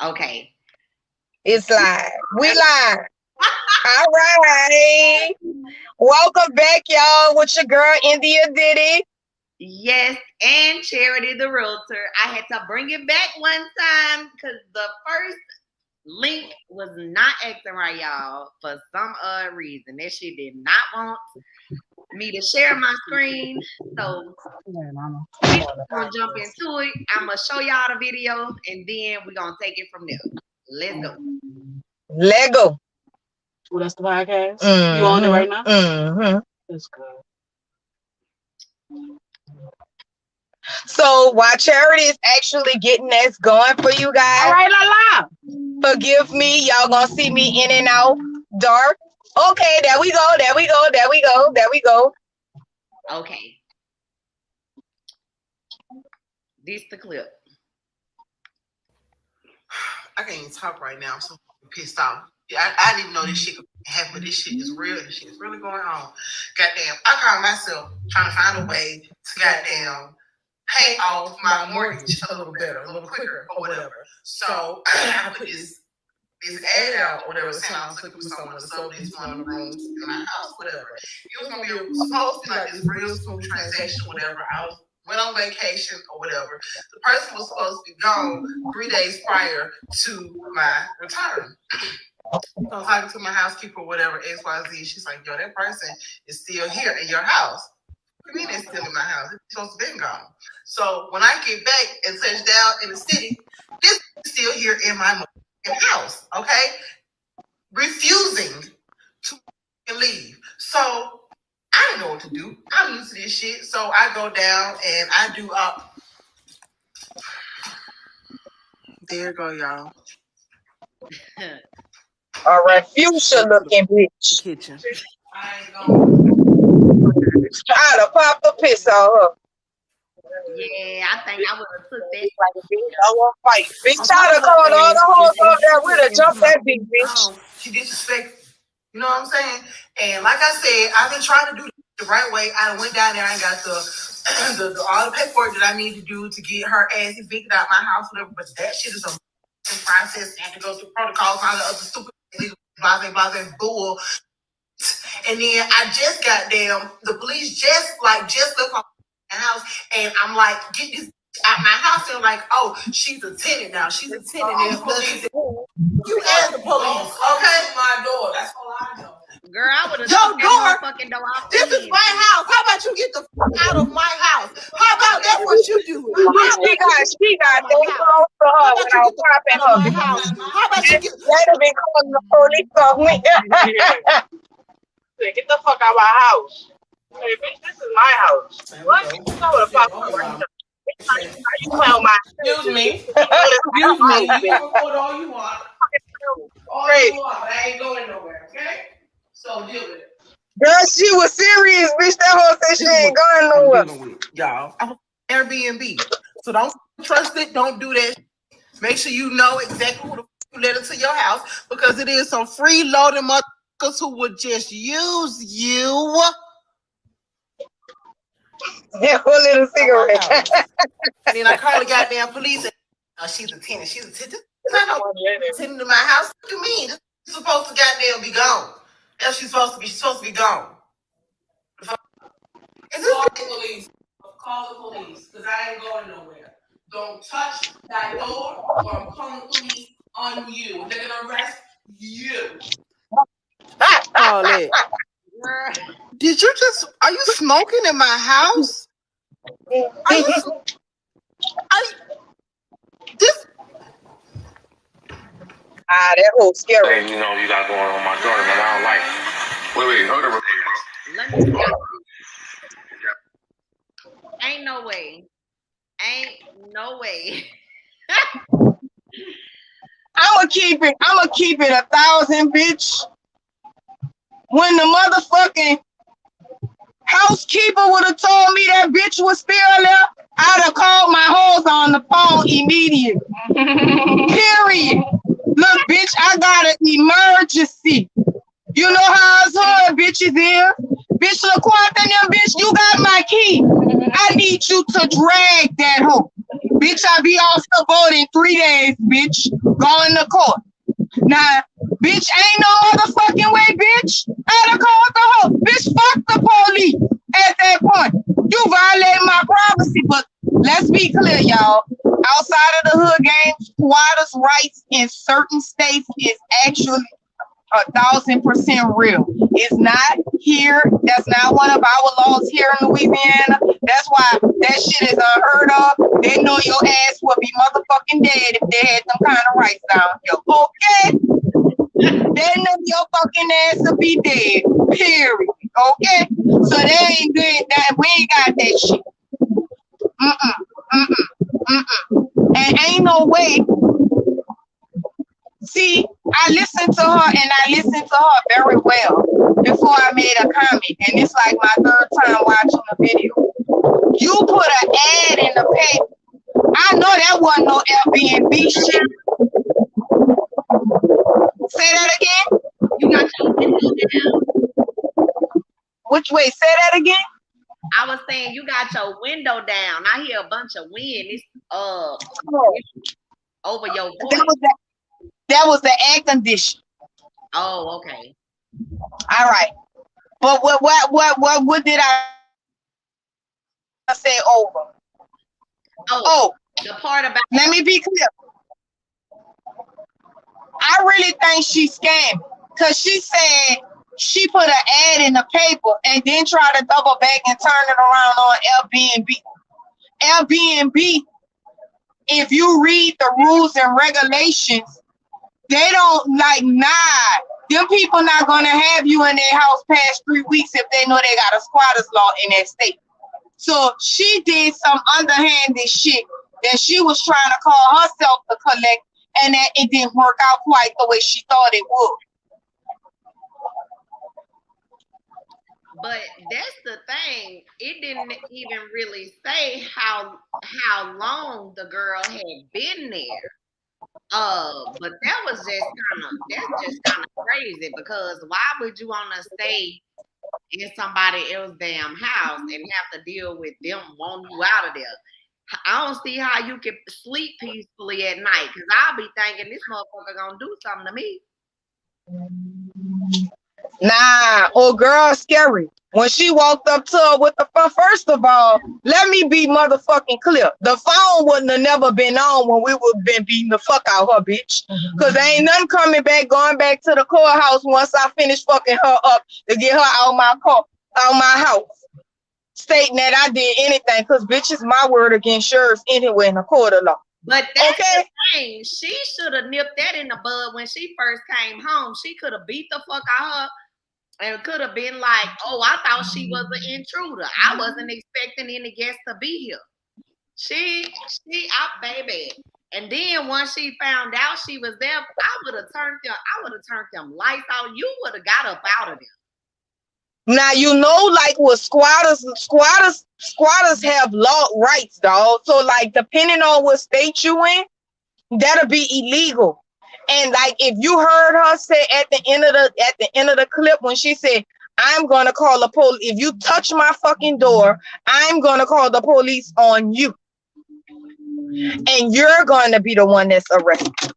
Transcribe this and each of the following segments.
Okay. It's live. We live. All right. Welcome back, y'all, with your girl, India Diddy. Yes, and Charity the Realtor. I had to bring it back one time because the first link was not acting right, y'all, for some odd reason. That shit did not want me to share my screen. So we're gonna jump into it. I'm gonna show y'all the video and then we're gonna take it from there. Let's go. Lego. Oh, that's the podcast? You on it right now? Mm-hmm. That's good. So while Charity is actually getting this going for you guys, all right, la. Forgive me, y'all gonna see me in and out dark. Okay, there we go. Okay. This the clip. I can't even talk right now. I'm so pissed off. I didn't even know this shit could happen, but this shit is real. This shit is really going on. Goddamn, I call myself trying to find a way to goddamn pay off my mortgage a little better, a little quicker, or whatever. So I put this ad out, or whatever, saying I was looking for someone to sell this one of the rooms in my house, whatever. It was gonna be supposed to be like this real smooth transaction, whatever. Went on vacation or whatever. The person was supposed to be gone 3 days prior to my return. So I was talking to my housekeeper or whatever, XYZ. She's like, yo, that person is still here in your house. What do you mean it's still in my house? It's supposed to be gone. So when I get back and touch down in the city, this is still here in my house, okay? Refusing to leave. So I didn't know what to do. I'm used to this shit. So I go down and I do up. There you go, y'all. A refuser looking bitch. Kitchen. I done popped the piss on her. Yeah, I think I would have took that. Like a bitch, I want to fight. Bitch, I done called all the hoes up there. We'd have jumped that big bitch. She disrespectful. You know what I'm saying? And like I said, I've been trying to do the right way. I went down there and got the all the paperwork that I need to do to get her ass evicted out my house, whatever. But that shit is a process. I have to go through protocols, all the other stupid blah bull. And then I just got the police just left my house, and I'm like, get this out my house. And like, oh, she's a tenant now. She's a tenant. And the police. You and the police, okay? My door. That's all I know. Girl, I would have Your door. Fucking door off. This is my house. How about you get the out of my house? How about that's what you do? She got that close to her when I was popping her. How about you get? They'd have been calling the police on me. Get the fuck out of my house. Hey, bitch, this is my house. What? You know what the fuck I'm doing. You tell my Excuse me. Excuse me. You can record all you want. All you want, but I ain't going nowhere, okay? So deal with it. Girl, she was serious, bitch. That hoe said she ain't going nowhere. Y'all, Airbnb. So don't trust it. Don't do that. Make sure you know exactly who the you let into your house, because it is some freeloading motherfuckers who would just use you. Yeah, one little cigarette. And then I call the goddamn police. And, she's a tenant. She's a tenant. I don't tenant to my house. What do you mean? She's supposed to goddamn be gone. That's she's supposed to be. She's supposed to be gone. Is this police? Call the police, because I ain't going nowhere. Don't touch that door, or I'm calling the police on you. They're gonna arrest you. all that? Did you just? Are you smoking in my house? This. That whole scary. And you know you got going on my daughter, man. I don't like it. Wait, hold on. Let me stop. Ain't no way. I'ma keep it 1,000, bitch. When the motherfucking housekeeper would have told me that bitch was still there, I'd have called my hoes on the phone immediately. Period. Look, bitch, I got an emergency. You know how it's hard, bitches is. Bitch, LaQuarta and them, bitch, you got my key. I need you to drag that hoe. Bitch, I be off the boat in 3 days, bitch. Going to court. Now, bitch, ain't no motherfucking way, bitch. I'd have called the hoe. Bitch, fuck the police at that point. You violate my privacy, but let's be clear, y'all. Outside of the hood game, squatters' rights in certain states is actually 1,000% real. It's not here. That's not one of our laws here in Louisiana. That's why that shit is unheard of. They know your ass will be motherfucking dead if they had them kind of rights down here. Okay? They know your fucking ass will be dead. Period. Okay? So they ain't good. That we ain't got that shit. And ain't no way. See, I listened to her and I listened to her very well before I made a comment. And it's like my third time watching the video. You put an ad in the paper. I know that wasn't no Airbnb shit. Say that again? You got your window down. Which way? Say that again? I was saying you got your window down. I hear a bunch of wind. It's over your voice. That was the air condition. Oh, okay. All right. But what did I say over? Oh, the part about let me be clear. I really think she scammed because she said she put an ad in the paper and then tried to double back and turn it around on Airbnb. Airbnb, if you read the rules and regulations, they don't like, them people not gonna have you in their house past 3 weeks if they know they got a squatters law in that state. So she did some underhanded shit that she was trying to call herself to collect, and that it didn't work out quite the way she thought it would. But that's the thing. It didn't even really say how long the girl had been there. But that's just kind of crazy, because why would you want to stay in somebody else's damn house and have to deal with them wanting you out of there? I don't see how you can sleep peacefully at night, because I'll be thinking this motherfucker gonna do something to me. Nah, old girl scary. When she walked up to her with the phone, first of all, let me be motherfucking clear. The phone wouldn't have never been on when we would have been beating the fuck out of her, bitch. Because there ain't nothing going back to the courthouse once I finish fucking her up to get her out my house. Stating that I did anything, because bitch is my word against yours anyway in the court of law. But that's the thing. She should have nipped that in the bud when she first came home. She could have beat the fuck out of her. And it could have been like, oh, I thought she was an intruder. I wasn't expecting any guests to be here. She out, baby. And then once she found out she was there, I would have turned them lights out. You would have got up out of there. Now you know, like with squatters have law rights, dog. So like depending on what state you in, that'll be illegal. And like if you heard her say at the end of the clip when she said, I'm gonna call the police. If you touch my fucking door, I'm gonna call the police on you. And you're gonna be the one that's arrested.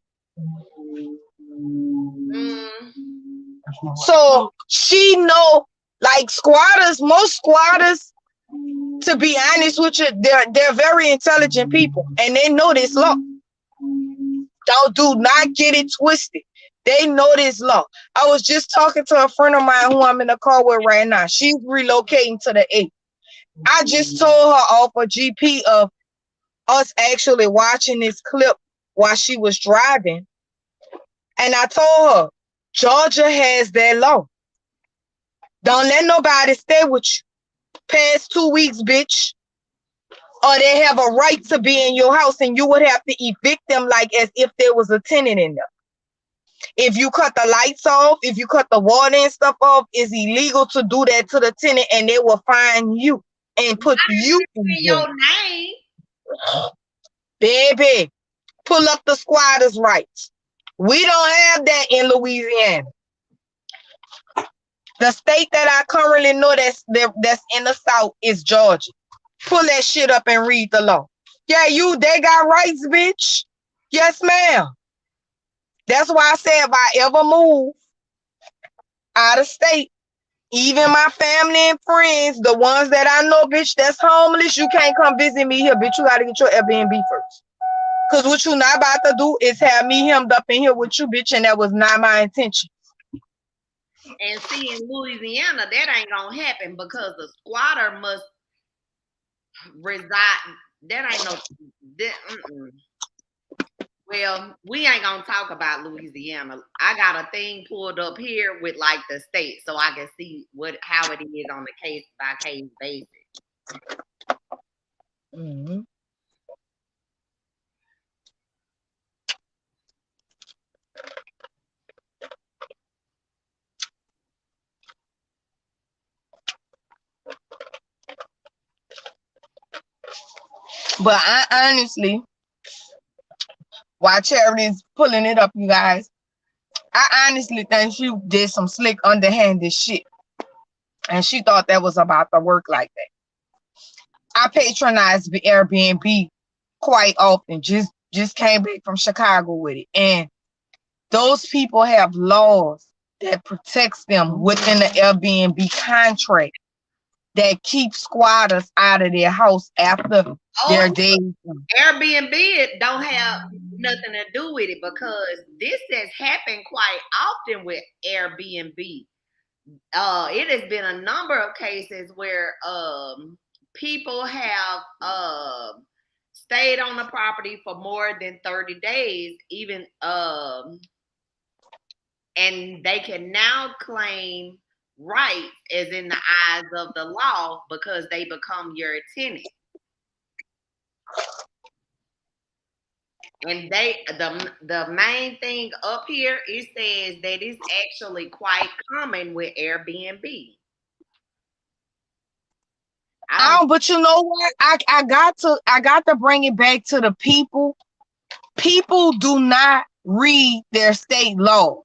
So she know, like most squatters, to be honest with you, they're very intelligent people and they know this law. Do not get it twisted. They know this law. I was just talking to a friend of mine who I'm in the car with right now. She's relocating to the 8th. I just told her off a GP of us actually watching this clip while she was driving. And I told her, Georgia has that law. Don't let nobody stay with you past 2 weeks, bitch. Or they have a right to be in your house and you would have to evict them like as if there was a tenant in there. If you cut the lights off, if you cut the water and stuff off, it's illegal to do that to the tenant and they will fine you and put you in your name. Baby, pull up the squatters' rights. We don't have that in Louisiana. The state that I currently know that's in the South is Georgia. Pull that shit up and read the law. Yeah, they got rights, bitch. Yes, ma'am. That's why I said if I ever move out of state, even my family and friends, the ones that I know, bitch, that's homeless, you can't come visit me here, bitch. You gotta get your Airbnb first. Cause what you not about to do is have me hemmed up in here with you, bitch, and that was not my intention. And see, in Louisiana, that ain't gonna happen because the squatter must reside. That ain't no. Well, we ain't gonna talk about Louisiana. I got a thing pulled up here with like the state, so I can see how it is on a case by case basis. Mm-hmm. But I honestly, while Charity's pulling it up, you guys, I honestly think she did some slick underhanded shit. And she thought that was about to work like that. I patronize the Airbnb quite often. Just came back from Chicago with it. And those people have laws that protects them within the Airbnb contract that keep squatters out of their house after their days. Airbnb don't have nothing to do with it because this has happened quite often with Airbnb. It has been a number of cases where people have stayed on the property for more than 30 days, even and they can now claim rights as in the eyes of the law because they become your tenant. And the main thing up here, it says that it's actually quite common with Airbnb. But you know what? I got to bring it back to the people. People do not read their state laws.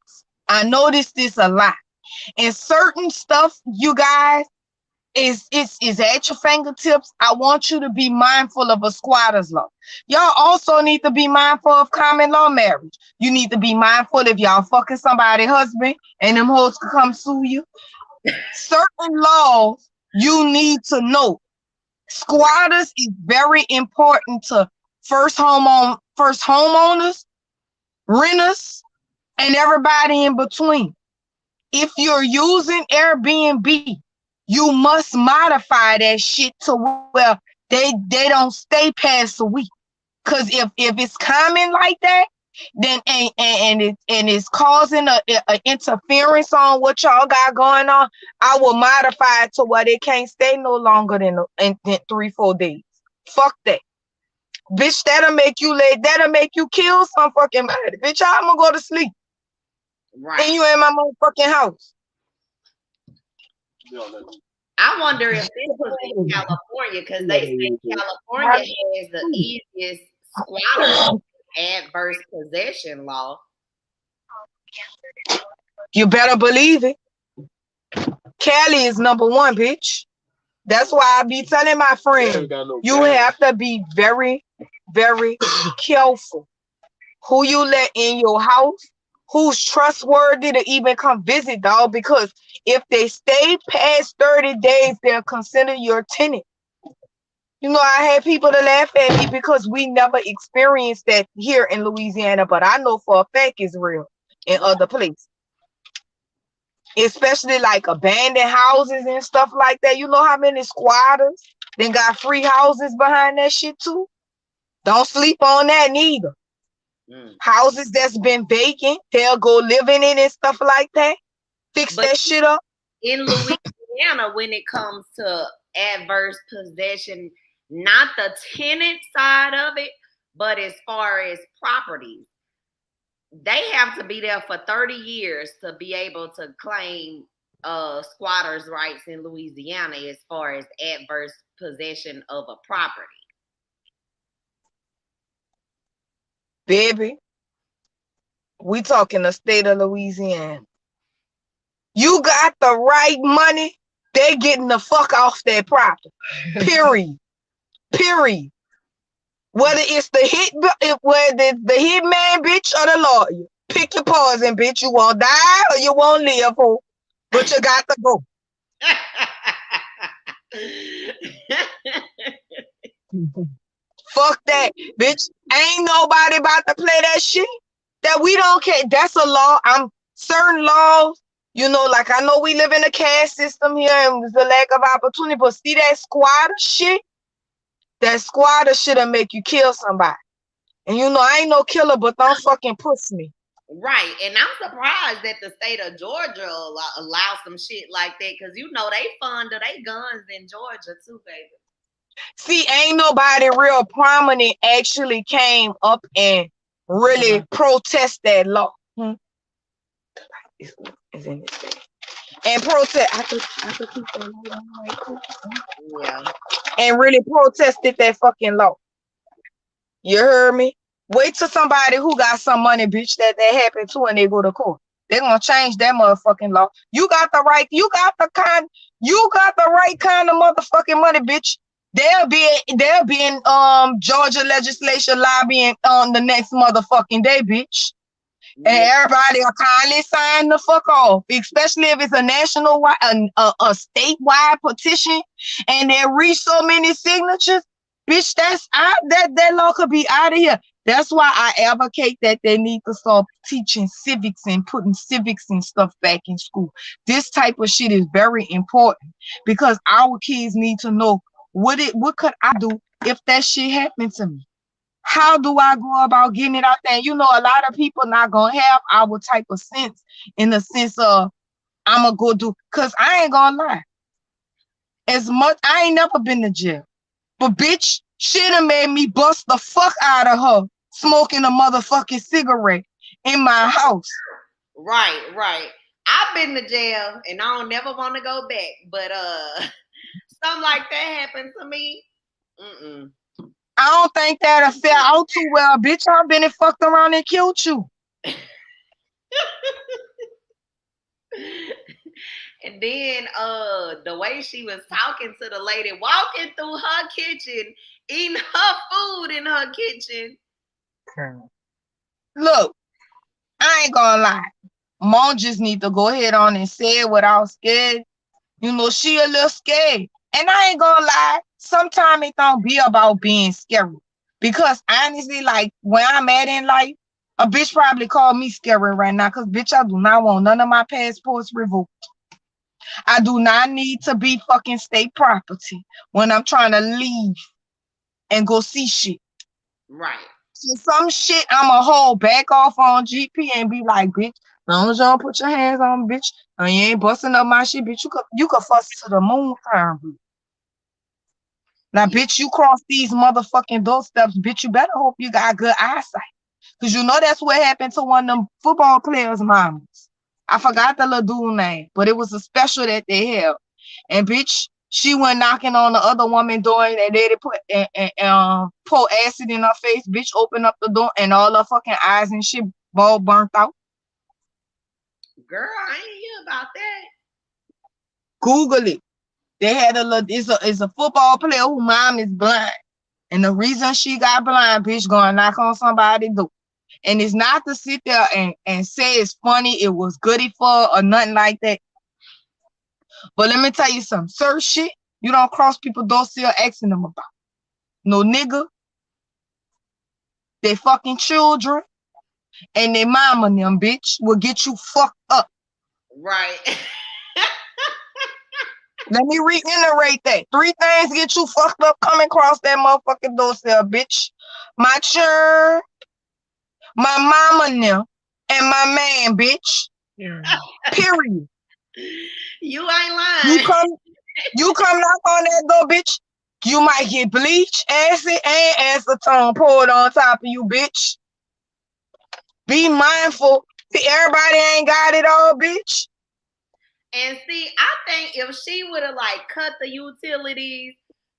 I noticed this a lot. And certain stuff, you guys, is at your fingertips. I want you to be mindful of a squatter's law. Y'all also need to be mindful of common law marriage. You need to be mindful if y'all fucking somebody's husband and them hoes can come sue you. Certain laws you need to know. Squatters is very important to first homeowners, renters, and everybody in between. If you're using Airbnb, you must modify that shit to where they don't stay past a week. Cause if it's common like that, then and it's causing a interference on what y'all got going on, I will modify it to where they can't stay no longer than 3-4 days. Fuck that. Bitch, that'll make you kill some fucking body. Bitch, I'm gonna go to sleep. Right. And you in my motherfucking house. I wonder if this was in California because they say California has the easiest squatter adverse possession law. You better believe it. Cali is number one, bitch. That's why I be telling my friends, you have to be very, very careful who you let in your house, who's trustworthy to even come visit, dog, because if they stay past 30 days, they'll consider your tenant. You know, I had people to laugh at me because we never experienced that here in Louisiana, but I know for a fact it's real in other places. Especially like abandoned houses and stuff like that. You know how many squatters then got free houses behind that shit too? Don't sleep on that neither. Houses that's been vacant, they'll go live in it and stuff like that. Fix that shit up. In Louisiana, when it comes to adverse possession, not the tenant side of it, but as far as properties, they have to be there for 30 years to be able to claim squatters' rights in Louisiana as far as adverse possession of a property. Baby, we talking the state of Louisiana. You got the right money, they getting the fuck off their property. Period. Period. Whether it's whether it's the hitman, bitch, or the lawyer. Pick your poison, bitch. You won't die or you won't live, ho. But you got to go. Fuck that, bitch. Ain't nobody about to play that shit. That we don't care. That's a law. I'm certain laws, like I know we live in a caste system here and there's a lack of opportunity, but see that squatter shit? That squatter shit'll make you kill somebody. And I ain't no killer, but don't fucking push me. Right. And I'm surprised that the state of Georgia allow some shit like that because they fund their guns in Georgia too, baby. See, ain't nobody real prominent actually came up and really protest that law. It's in this thing. And protest. I could keep that law right quick. Yeah. And really protested that fucking law. You heard me? Wait till somebody who got some money, bitch, that happened to and they go to court. They're gonna change that motherfucking law. You got the right kind of motherfucking money, bitch. They'll be in Georgia legislature lobbying on the next motherfucking day, bitch. And everybody will kindly sign the fuck off, especially if it's a national, a statewide petition, and they reach so many signatures. Bitch, that law could be out of here. That's why I advocate that they need to start teaching civics and putting civics and stuff back in school. This type of shit is very important because our kids need to know what could I do if that shit happened to me. How do I go about getting it out there? And a lot of people not gonna have our type of sense in the sense of I'm gonna go do, cause I ain't gonna lie. As much I ain't never been to jail. But bitch, she done made me bust the fuck out of her smoking a motherfucking cigarette in my house. Right. I've been to jail and I don't never want to go back. But something like that happened to me. I don't think that'll fare out too well, bitch. I've been and fucked around and killed you. And then the way she was talking to the lady, walking through her kitchen, eating her food in her kitchen. Look, I ain't gonna lie. Mom just need to go ahead on and say it without scared. She a little scared. And I ain't gonna lie, sometimes it don't be about being scary. Because honestly, like where I'm at in life, a bitch probably call me scary right now. Cause bitch, I do not want none of my passports revoked. I do not need to be fucking state property when I'm trying to leave and go see shit. Right. So some shit I'ma hold back off on GP and be like, bitch, as long as you don't put your hands on me, bitch, and you ain't busting up my shit, bitch, you could fuss to the moon time, bitch. Now, bitch, you cross these motherfucking doorsteps, bitch, you better hope you got good eyesight. Because that's what happened to one of them football players' mamas. I forgot the little dude name, but it was a special that they held. And bitch, she went knocking on the other woman door and they pour acid in her face. Bitch, open up the door and all her fucking eyes and shit all burnt out. Girl, I ain't hear about that. Google it. They had it's a football player whose mom is blind. And the reason she got blind, bitch, gonna knock on somebody's door. And it's not to sit there and say it's funny, it was goody for or nothing like that. But let me tell you something. Certain shit, you don't cross people's doors still asking them about. No nigga, they fucking children, and their mama and them, bitch, will get you fucked up. Right. Let me reiterate that. 3 things get you fucked up coming across that motherfucking doorstep, bitch. My churn, my mama and them, and my man, bitch. Yeah. Period. You ain't lying. You come knock on that door, bitch. You might get bleach, acid, and acetone poured on top of you, bitch. Be mindful. Everybody ain't got it all, bitch. And see, I think if she would have cut the utilities,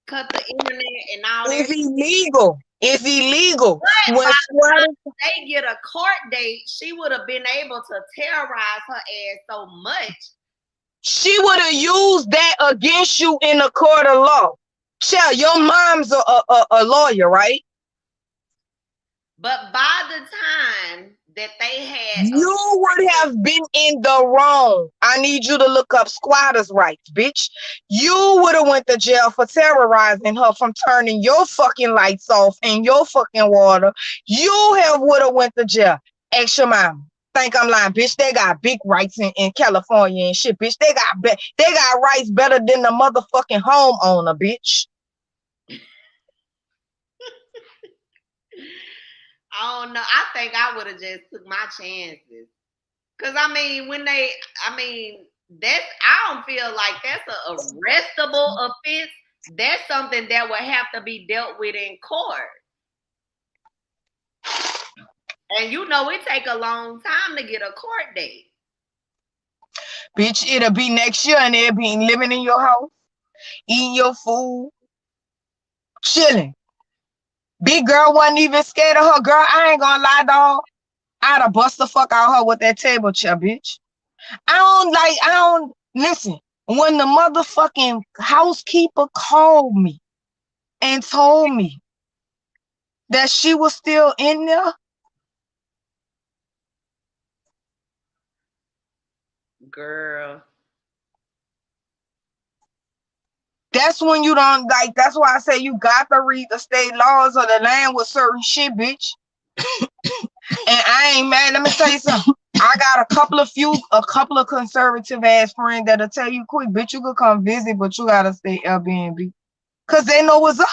cut the internet and all that. It's illegal. It's illegal. But by the time they get a court date, she would have been able to terrorize her ass so much. She would have used that against you in a court of law. Child, your mom's a lawyer, right? But by the time that they had You would have been in the wrong. I need you to look up squatters' rights, bitch. You would have went to jail for terrorizing her from turning your fucking lights off and your fucking water. You would have went to jail. Ask your mom. Think I'm lying, bitch. They got big rights in California and shit, bitch. They got rights better than the motherfucking homeowner, bitch. I don't know. I think I would have just took my chances. Cause I mean, I don't feel like that's a arrestable offense. That's something that would have to be dealt with in court. And you know, it take a long time to get a court date. Bitch, it'll be next year and they'll be living in your house, eating your food, chilling. Big girl wasn't even scared of her. Girl, I ain't gonna lie, dog. I'd have bust the fuck out of her with that table chair, bitch. Listen, when the motherfucking housekeeper called me and told me that she was still in there, girl, that's when you don't like. That's why I say you got to read the state laws of the land with certain shit, bitch. And I ain't mad. Let me tell you something. I got a couple of conservative ass friends that'll tell you quick, bitch, you could come visit, but you gotta stay Airbnb. Cause they know what's up.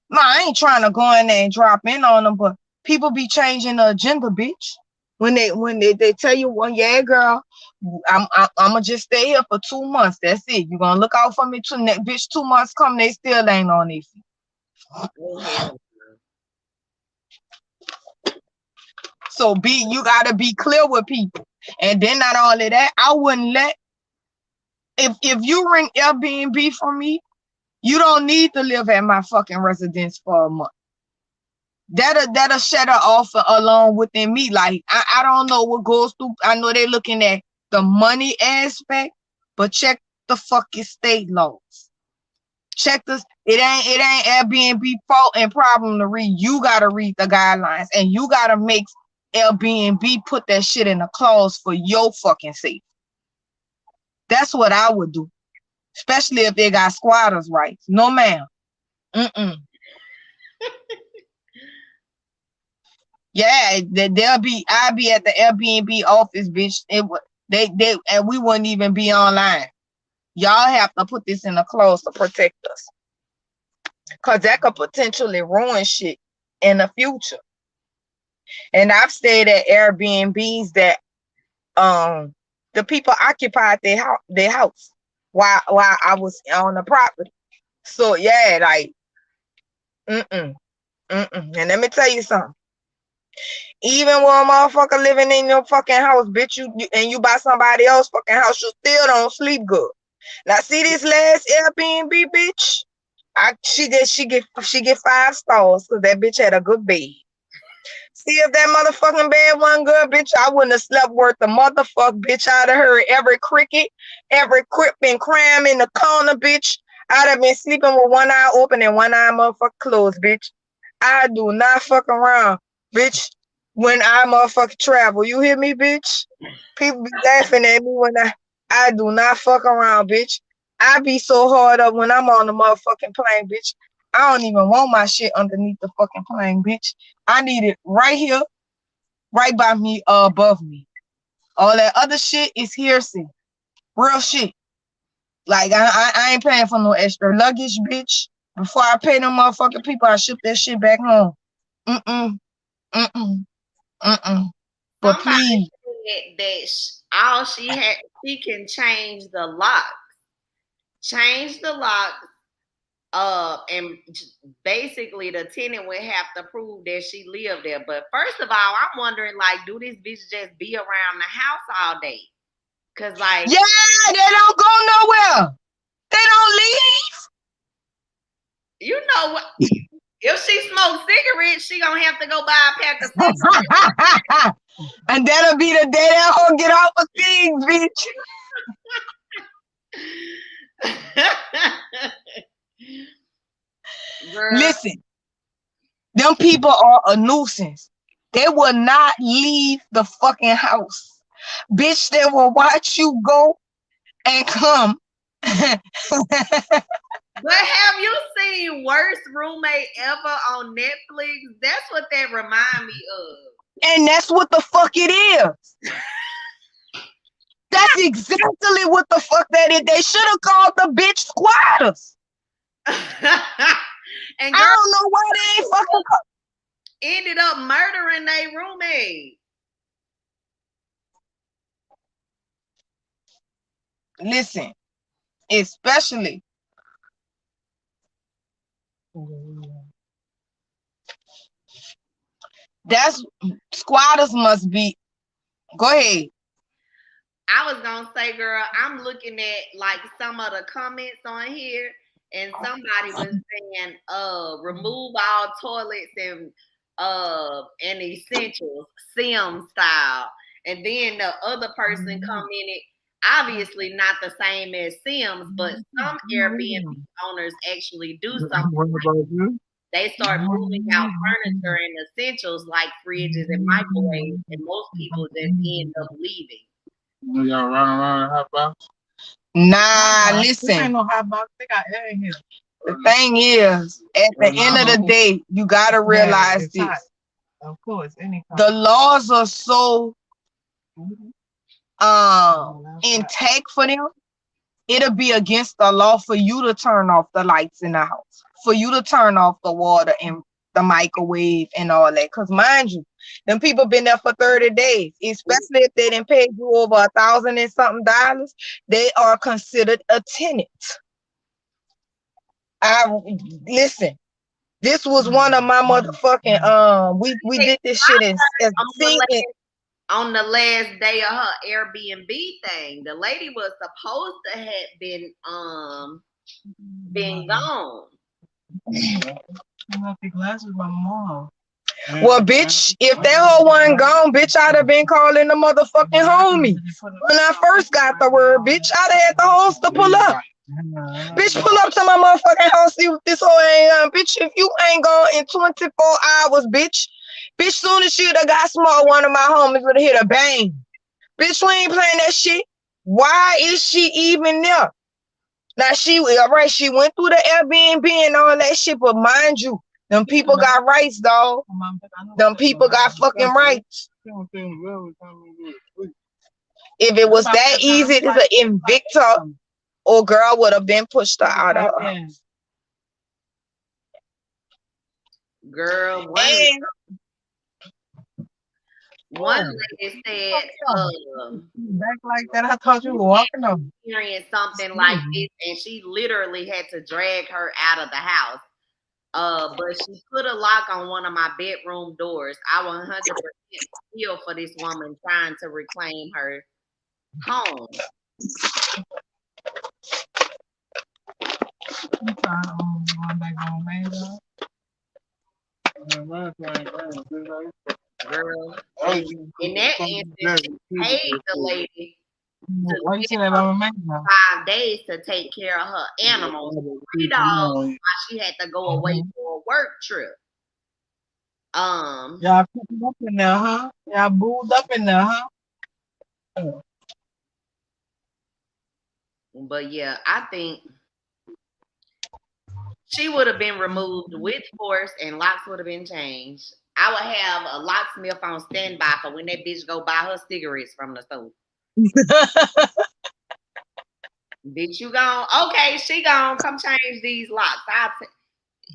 No, I ain't trying to go in there and drop in on them, but people be changing the agenda, bitch. When they tell you, well, yeah, girl, I'ma just stay here for 2 months. That's it. You gonna look out for me till next bitch 2 months come, they still ain't on their feet. oh, hell. So you gotta be clear with people. And then not only that, I wouldn't let if you ring Airbnb for me, you don't need to live at my fucking residence for a month. That'll shut her off along within me. Like I don't know what goes through. I know they're looking at the money aspect, but check the fucking state laws. Check this. It ain't Airbnb fault and problem to read. You gotta read the guidelines and you gotta make Airbnb put that shit in a clause for your fucking safety. That's what I would do, especially if they got squatters' rights. No, ma'am. Yeah, I'll be at the Airbnb office, bitch. They and we wouldn't even be online. Y'all have to put this in a clause to protect us, cause that could potentially ruin shit in the future. And I've stayed at Airbnbs that the people occupied their house while I was on the property. So yeah, like And let me tell you something. Even when a motherfucker living in your fucking house, bitch, you buy somebody else fucking house, you still don't sleep good. Now see this last Airbnb bitch? She get 5 stars because that bitch had a good bed. See if that motherfucking bed wasn't good, bitch, I wouldn't have slept worth the motherfuck, bitch. I'd have heard every cricket, every quip and cram in the corner, bitch. I'd have been sleeping with one eye open and one eye motherfucker closed, bitch. I do not fuck around, bitch, when I motherfucking travel. You hear me, bitch? People be laughing at me when I do not fuck around, bitch. I be so hard up when I'm on the motherfucking plane, bitch. I don't even want my shit underneath the fucking plane, bitch. I need it right here, right by me, above me. All that other shit is hearsay. Real shit. Like, I ain't paying for no extra luggage, bitch. Before I pay them motherfucking people, I ship that shit back home. But Somebody please. said that she can change the locks. Change the locks and basically the tenant would have to prove that she lived there. But first of all, I'm wondering, like, do this bitch just be around the house all day? Cause like, yeah, they don't go nowhere. They don't leave. You know what? If she smokes cigarettes, she gonna have to go buy a pack of cigarettes. And that'll be the day that hoe get off of things, bitch. Listen, Them people are a nuisance. They will not leave the fucking house. Bitch, they will watch you go and come. But have you seen Worst Roommate Ever on Netflix? That's what that remind me of. And that's what the fuck it is. That's exactly what the fuck that is. They should have called the bitch squatters. And I girl don't know why they ain't fucking ended up murdering their roommate. Listen, especially that's squatters must be. Go ahead. I was gonna say, girl, I'm looking at like some of the comments on here, and somebody was saying, remove all toilets and essentials, Sim style. And then the other person commented, obviously not the same as Sims, but some Airbnb owners actually do something. They start moving out furniture and essentials like fridges and microwaves, and most people just end up leaving. Y'all running around in hot box? Nah, This ain't listen. no hot box. They got air in here. The thing is, at the end of the day, you gotta realize it's this. hot. Of course, any The laws are so intact for them. It'll be against the law for you to turn off the lights in the house, for you to turn off the water and the microwave and all that. Cause mind you, them people been there for 30 days, especially if they didn't pay you over $1,000 and something. They are considered a tenant. Listen. This was one of my motherfucking we did this shit as on the last day of her Airbnb thing. The lady was supposed to have been gone. Well, bitch, if that hoe wasn't gone, bitch, I'd have been calling the motherfucking homie. When I first got the word, bitch, I'd have had the host to pull up. Bitch, pull up to my motherfucking house, see what this hoe ain't bitch, if you ain't gone in 24 hours, bitch, soon as she'd have got small, one of my homies would have hit a bang. Bitch, we ain't playing that shit. Why is she even there? Now, she went through the Airbnb and all that shit, but mind you, them people got rights, dog. Them people got fucking rights. If it was that easy to evict her, or girl would have been pushed her out of her house. Girl, one lady said, back like that, I thought you were walking on. Experienced something like this, and she literally had to drag her out of the house. But she put a lock on one of my bedroom doors. I 100% feel for this woman trying to reclaim her home. Girl, in that instance, she paid the lady to 5 days to take care of her animals. $3 while she had to go away for a work trip. Y'all cooking up in there, huh? Y'all booed up in there, huh? But yeah, I think she would have been removed with force and locks would have been changed. I would have a locksmith on standby for when that bitch go buy her cigarettes from the store. Bitch, you gone? Okay, she gone. Come change these locks.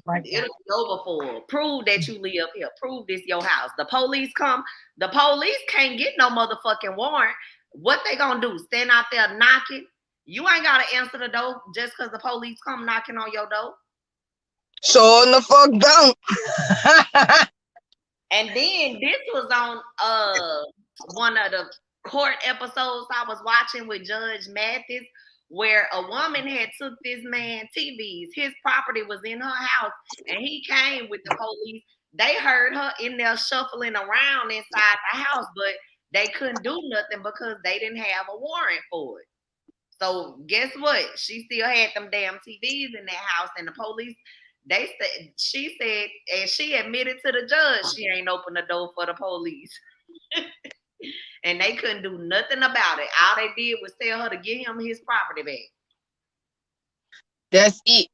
It'll be over for her. Prove that you live here. Prove this your house. The police come. The police can't get no motherfucking warrant. What they gonna do? Stand out there knocking? You ain't gotta answer the door just because the police come knocking on your door. Sure the fuck don't. And then this was on one of the court episodes I was watching with Judge Mathis, where a woman had took this man TVs. His property was in her house, and he came with the police. They heard her in there shuffling around inside the house, but they couldn't do nothing because they didn't have a warrant for it. So guess what? She still had them damn TVs in that house, and the police She said, and she admitted to the judge she ain't opened the door for the police. And they couldn't do nothing about it. All they did was tell her to get him his property back. That's it.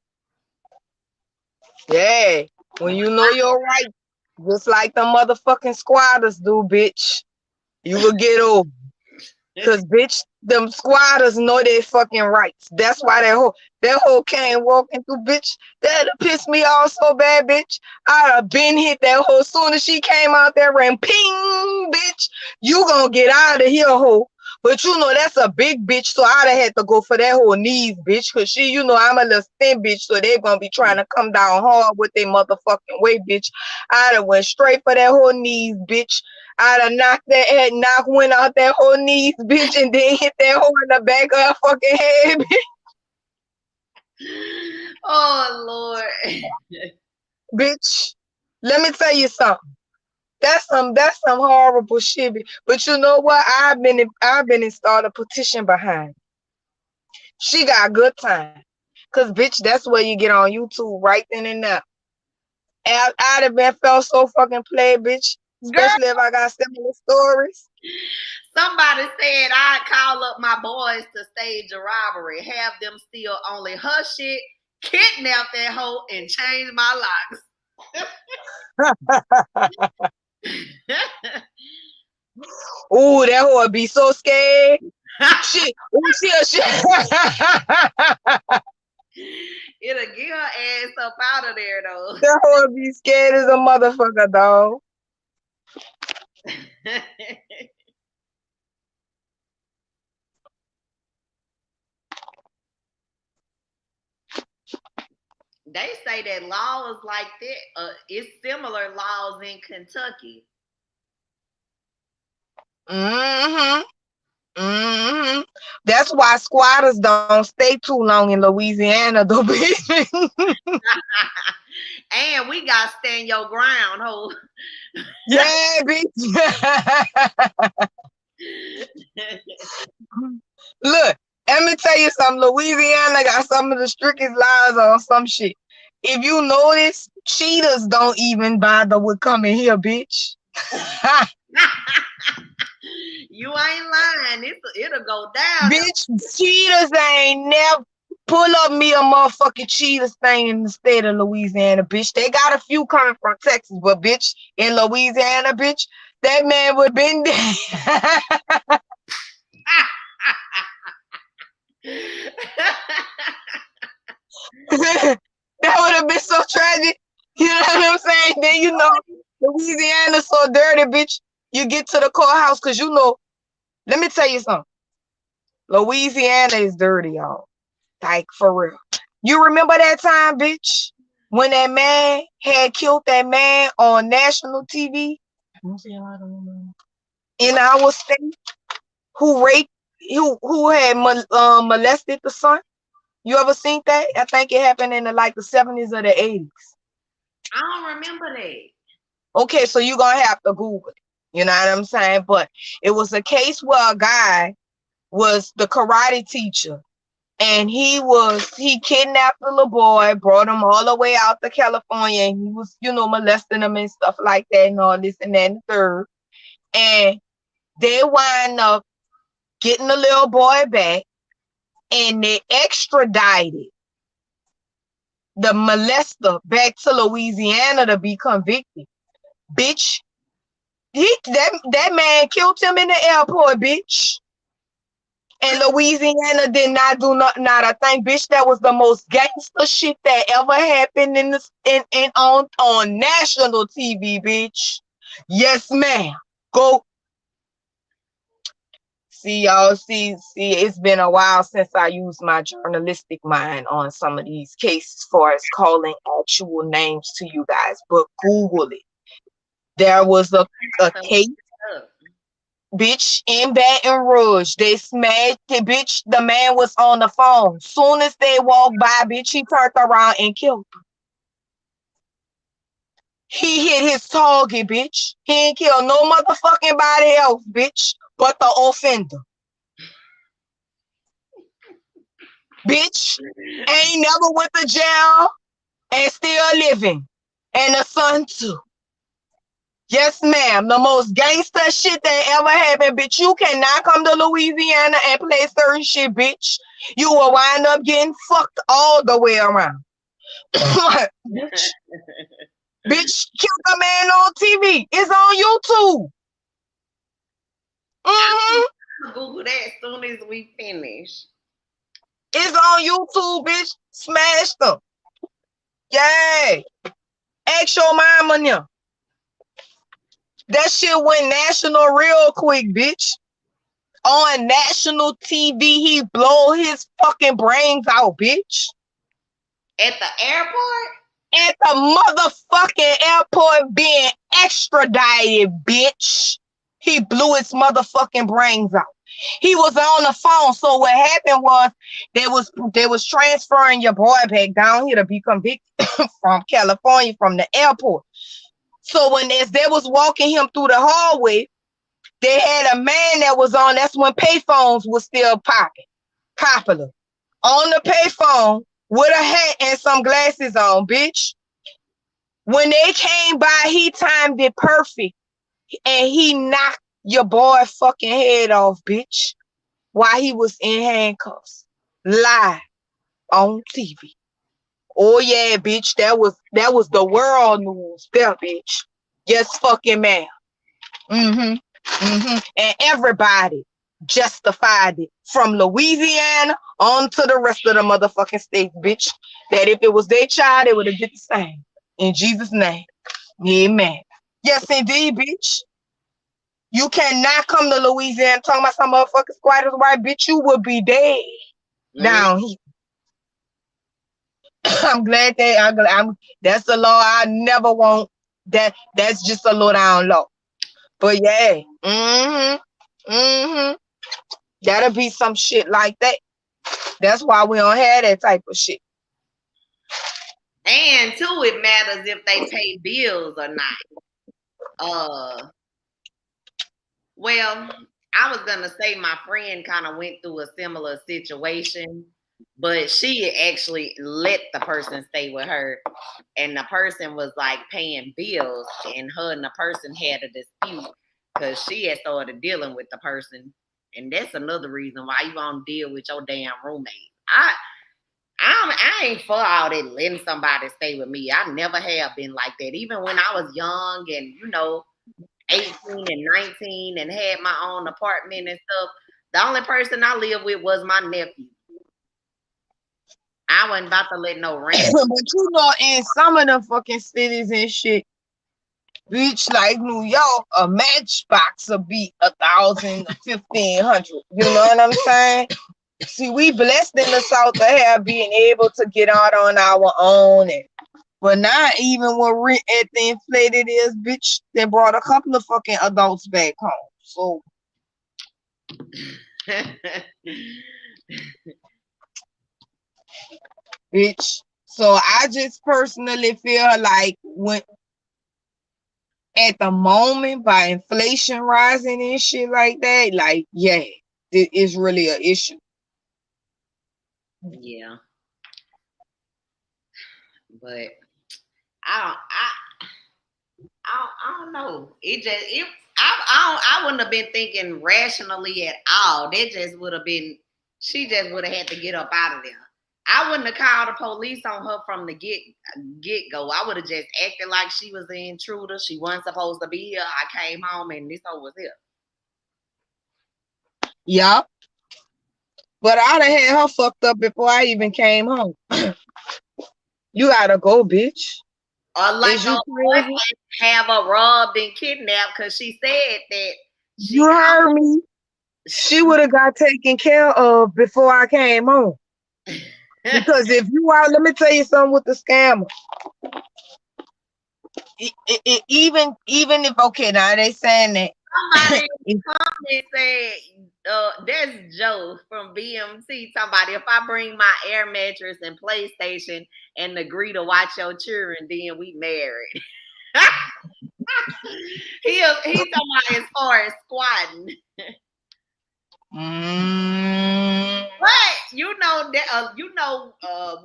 Yeah. When you know your right, just like the motherfucking squatters do, bitch, you will get over. Cause bitch, them squatters know their fucking rights. That's why that whole came walking through, bitch. That'd piss me off so bad, bitch. I'd have been hit that hoe soon as she came out there and ping, bitch. You gonna get out of here, hoe. But you know that's a big bitch, so I'd have had to go for that whole knees, bitch. Cause she, you know, I'm a little thin bitch, so they gonna be trying to come down hard with their motherfucking weight, bitch. I'd have went straight for that whole knees, bitch. I'd have knocked one out that whole knees, bitch, and then hit that hoe in the back of her fucking head, Oh Lord. bitch. Let me tell you something. That's some horrible shit. But you know what? I've been installed a petition behind. She got good time. Cause bitch, that's where you get on YouTube right then and there. And I'd have been felt so fucking played, bitch. Girl, Especially if I got similar stories. somebody said I'd call up my boys to stage a robbery, have them steal only her shit, kidnap that hoe, and change my locks. Ooh, that hoe would be so scared. Shit. Ooh, shit. It'll get her ass up out of there though. That hoe would be scared as a motherfucker, dog. They say that laws like that, it's similar laws in Kentucky. Mm-hmm. Mm-hmm. That's why squatters don't stay too long in Louisiana, though, bitch. And we got to stand your ground, ho. Yeah, bitch. Look, let me tell you something. Louisiana got some of the strictest laws on some shit. If you notice, cheaters don't even bother with coming here, bitch. You ain't lying. It'll go down. Bitch, cheaters ain't never pull up me a motherfucking cheaters thing in the state of Louisiana, bitch. They got a few coming from Texas, but bitch, in Louisiana, bitch, that man would have been there. That would have been so tragic. You know what I'm saying? Then you know, Louisiana's so dirty, bitch. You get to the courthouse because you know, let me tell you something. Louisiana is dirty, y'all. Like, for real. You remember that time, bitch, when that man had killed that man on national TV in our state who raped, who had molested the son? You ever seen that? I think it happened in the 70s or the 80s. I don't remember that. Okay, so you're going to have to Google it. You know what I'm saying? But it was a case where a guy was the karate teacher. And he kidnapped the little boy, brought him all the way out to California, and he was, you know, molesting him and stuff like that and all this and that and the third. And they wind up getting the little boy back, and they extradited the molester back to Louisiana to be convicted. Bitch, that man killed him in the airport, bitch. And Louisiana did not do not a thing, bitch. That was the most gangster shit that ever happened on national TV, bitch. Yes, ma'am. Go see, y'all. See. It's been a while since I used my journalistic mind on some of these cases, as far as calling actual names to you guys. But Google it. There was a case. Bitch, in Baton Rouge, they smashed the bitch. The man was on the phone. Soon as they walked by, bitch, he turned around and killed him. He hit his target, bitch. He ain't killed no motherfucking body else, bitch, but the offender. Bitch, ain't never went to jail. and still living. And the son too. Yes, ma'am. The most gangster shit that ever happened, bitch. You cannot come to Louisiana and play certain shit, bitch. You will wind up getting fucked all the way around. bitch, bitch, killed a man on TV. It's on YouTube. I'm gonna Google that as soon as we finish. It's on YouTube, bitch. Smash them. Yay. Ask your mama now. That shit went national real quick, bitch. On national TV, he blow his fucking brains out, bitch. At the airport? At the motherfucking airport being extradited, bitch. He blew his motherfucking brains out. He was on the phone. So what happened was they was transferring your boy back down here to be convicted from California from the airport. So when they was walking him through the hallway, they had a man that was on. That's when payphones was still popular. On the payphone with a hat and some glasses on, bitch. When they came by, he timed it perfect, and he knocked your boy fucking head off, bitch, while he was in handcuffs, live on TV. Oh yeah, bitch, that was the world news, there, bitch. Yes, fucking man. And everybody justified it from Louisiana on to the rest of the motherfucking states, bitch. That if it was their child, they would have did the same. In Jesus' name. Amen. Yes, indeed, bitch. You cannot come to Louisiana talking about some motherfucking squatters' right, bitch. You will be dead down here. I'm glad that's the law I never want. That's just a low down law. But yeah, that'll be some shit like that. That's why we don't have that type of shit. And too, it matters if they pay bills or not. Well, I was gonna say my friend kind of went through a similar situation, but she actually let the person stay with her, and the person was like paying bills, and her and the person had a dispute because she had started dealing with the person, and that's another reason why you won't deal with your damn roommate. I ain't for all that letting somebody stay with me. I never have been like that. Even when I was young and 18 and 19 and had my own apartment and stuff, the only person I lived with was my nephew. I wasn't about to let no rent. But in some of the fucking cities and shit, bitch, like New York, a matchbox will be 1,000, 1,500. You know what I'm saying? See, we blessed in the South to have being able to get out on our own. But not even when rent at the inflated is, bitch, they brought a couple of fucking adults back home. So, bitch. So I just personally feel like when at the moment by inflation rising and shit like that, like, yeah, it is really an issue. Yeah. But I don't know. I wouldn't have been thinking rationally at all. That just would have been, she just would have had to get up out of there. I wouldn't have called the police on her from the get go. I would have just acted like she was the intruder. She wasn't supposed to be here. I came home and this hoe was here. Yeah. But I'd have had her fucked up before I even came home. You gotta go, bitch. Or like her boyfriend have her robbed and kidnapped because she said that. You heard me. She would have got taken care of before I came home. Because if you are, let me tell you something with the scammer. Even if, okay, now they saying that. Somebody in the comment said, that's Joe from BMT talking about if I bring my air mattress and PlayStation and agree to watch your children, then we married. He talking about as far as squatting. But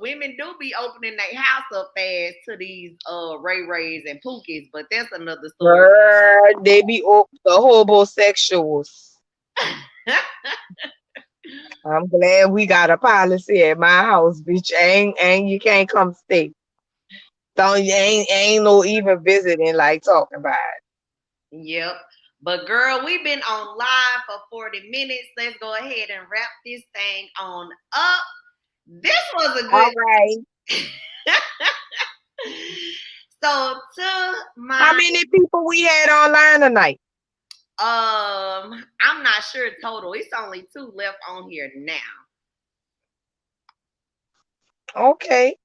women do be opening their house up fast to these Ray Rays and Pookies, but that's another story. Girl, they be the homosexuals. I'm glad we got a policy at my house, bitch. Ain't you can't come stay. Don't ain't no even visiting like talking about it. Yep. But girl, we've been on live for 40 minutes. Let's go ahead and wrap this thing on up. This was a All good. right. So to my How many people we had online tonight? I'm not sure total. It's only 2 left on here now. Okay.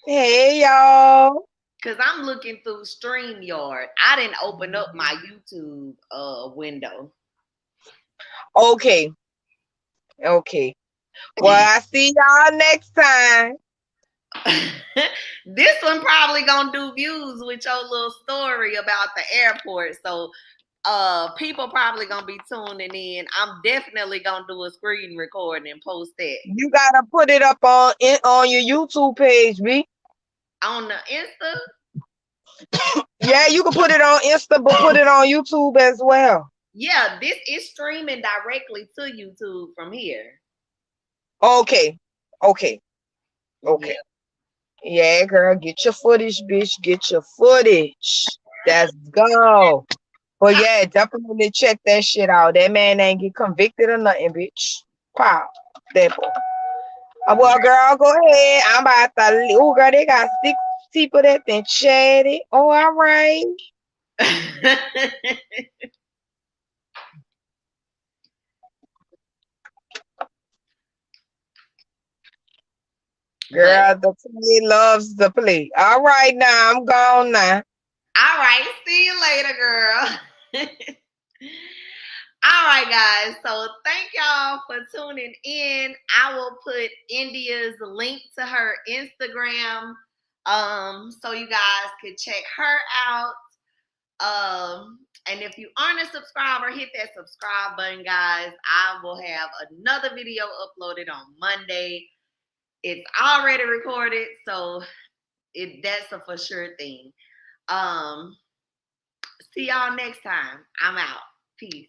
Hey y'all. Cause I'm looking through StreamYard. I didn't open up my YouTube window. Okay. Okay. Well, I see y'all next time. This one probably gonna do views with your little story about the airport. So people probably gonna be tuning in. I'm definitely gonna do a screen recording and post that. You gotta put it up on your YouTube page, B. On the Insta? Yeah, you can put it on Insta, but put it on YouTube as well. Yeah, this is streaming directly to YouTube from here. Okay. Okay. Okay. Yeah, girl, get your footage, bitch. Get your footage. Let's go. But yeah, definitely check that shit out. That man ain't get convicted or nothing, bitch. Pow. That boy. Well, girl, go ahead. I'm about to leave. Oh, girl, they got 6 people that then chatted. Oh, all right. Girl, the play loves the play. All right, now I'm gone now. All right, see you later, girl. All right, guys. So thank y'all for tuning in. I will put India's link to her Instagram, so you guys could check her out. And if you aren't a subscriber, hit that subscribe button, guys. I will have another video uploaded on Monday. It's already recorded, so that's a for sure thing. See y'all next time. I'm out. Peace.